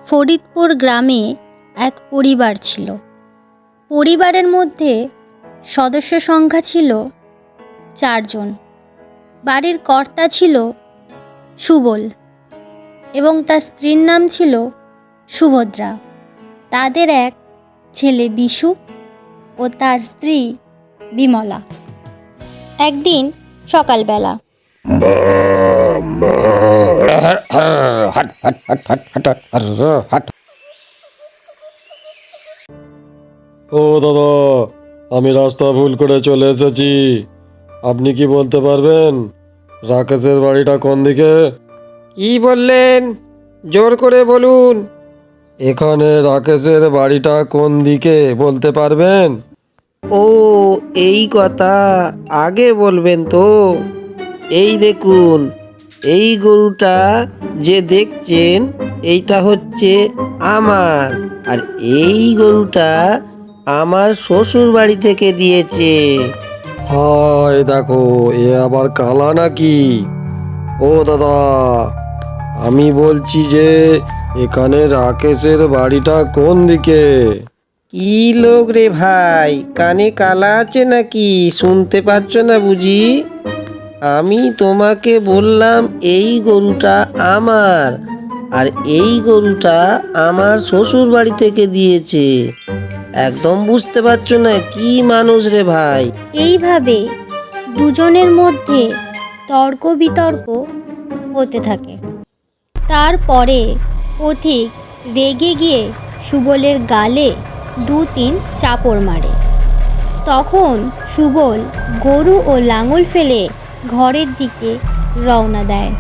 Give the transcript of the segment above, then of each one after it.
ফরিদপুর গ্রামে এক পরিবার ছিল। পরিবারের মধ্যে সদস্য সংখ্যা ছিল 4 জন। বাড়ির কর্তা ছিল সুবল এবং তার স্ত্রীর নাম ছিল সুভদ্রা। তাদের এক ছেলে বিশু ও তার স্ত্রী বিমলা। একদিন সকালবেলা ও দাদা, আমি রাস্তা ভুল করে চলে এসেছি। আপনি কি বলতে পারবেন রাকেশের বাড়িটা কোন দিকে? কি বললেন? জোর করে বলুন। এখানে রাকেশের বাড়িটা কোন দিকে বলতে পারবেন? ও, এই কথা আগে বলবেন তো। এই দেখুন, এই গরুটা যে দেখছেন এইটা হচ্ছে আমার, আর এই গরুটা আমার শ্বশুর বাড়ি থেকে দিয়েছে। হায় দেখো, এ আবার কালা নাকি? ও দাদা, আমি বলছি যে এখানে রাকেশের বাড়িটা কোন দিকে? কি লোক রে ভাই, কানে কালা আছে নাকি? শুনতে পাচ্ছ না বুঝি? আমি তোমাকে বললাম এই গরুটা আমার, আর এই গরুটা আমার শ্বশুর বাড়ি থেকে দিয়েছে। একদম বুঝতে পারছো না? কি মানুষ রে ভাই! এইভাবে দুজনের মধ্যে তর্ক বিতর্ক হতে থাকে। তারপরে পথিক রেগে গিয়ে সুবলের গালে 2-3 চাপড় মারে। তখন সুবল গরু ও লাঙল ফেলে ঘরের দিকে রওনা দেয়।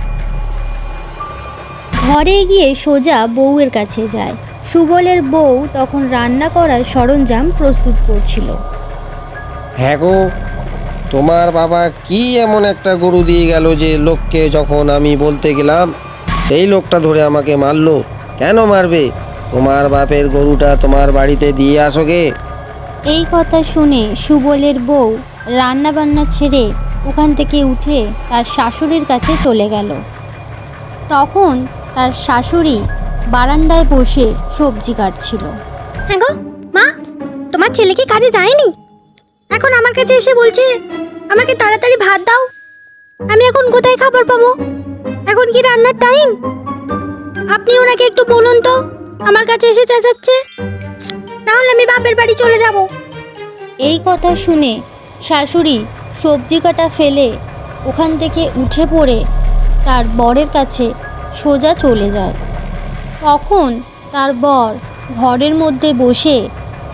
ঘরে গিয়ে সোজা বউয়ের কাছে যায়। সুবলের বউ তখন রান্না করার সরঞ্জাম প্রস্তুত করছিল। হ্যাঁ গো, তোমার বাবা কি এমন একটা গরু দিয়ে গেল যে লোককে যখন আমি বলতে গেলাম সেই লোকটা ধরে আমাকে মারলো? কেন মারবে? তোমার বাপের গরুটা তোমার বাড়িতে দিয়ে আসো গে। এই কথা শুনে সুবলের বউ রান্না বান্না ছেড়ে ওখান থেকে উঠে তার শাশুড়ির কাছে চলে গেল। তখন তার শাশুড়ি বারান্দায় বসে সবজি কাটছিল। হ্যাঁ গো মা, তোমার ছেলে কি কাজে যায়নি? এখন আমার কাছে এসে বলছে আমাকে তাড়াতাড়ি ভাত দাও। আমি এখন কোথায় খাবার পাবো? এখন কি রান্নার টাইম? আপনি ওনাকে একটু বলুন তো, আমার কাছে এসে চেঁচাচ্ছে। তাহলে আমি বাপের বাড়ি চলে যাব। এই কথা শুনে শাশুড়ি সবজি কাটা ফেলে ওখান থেকে উঠে পড়ে তার বরের কাছে সোজা চলে যায়। তখন তার বর ঘরের মধ্যে বসে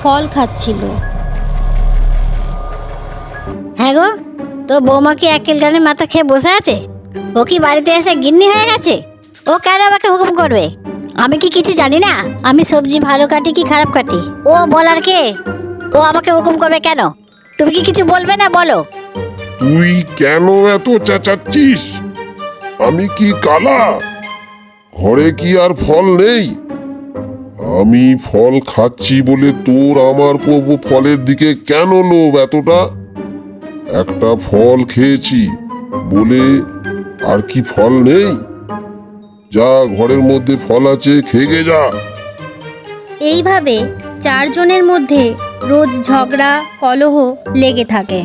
ফল খাচ্ছিল। হ্যাঁ গো, তো বৌমা কি একেল গানে মাথা খেয়ে বসে আছে? ও কি বাড়িতে এসে গিন্নি হয়ে গেছে? ও কেন আমাকে হুকুম করবে? আমি কি কিছু জানি না? আমি সবজি ভালো কাটি কি খারাপ কাটি? ও বলার কে? ও আমাকে হুকুম করবে কেন? তুমি কি কিছু বলবে না? বলো। তুই কেন এত চেঁচাচ্ছিস? আমি কি কালা? ঘরে কি আর ফল নেই? আমি ফল খাচ্ছি বলে তোর আমার ফলের দিকে কেন লোভ এতটা? একটা ফল খেয়েছি বলে আর কি ফল নেই? যা, ঘরের মধ্যে ফল আছে, খেয়ে যা। এইভাবে 4 জনের মধ্যে রোজ ঝগড়া কলহ লেগে থাকে।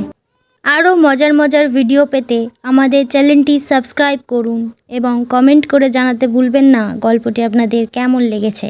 আরও মজার মজার ভিডিও পেতে আমাদের চ্যানেলটি সাবস্ক্রাইব করুন এবং কমেন্ট করে জানাতে ভুলবেন না গল্পটি আপনাদের কেমন লেগেছে।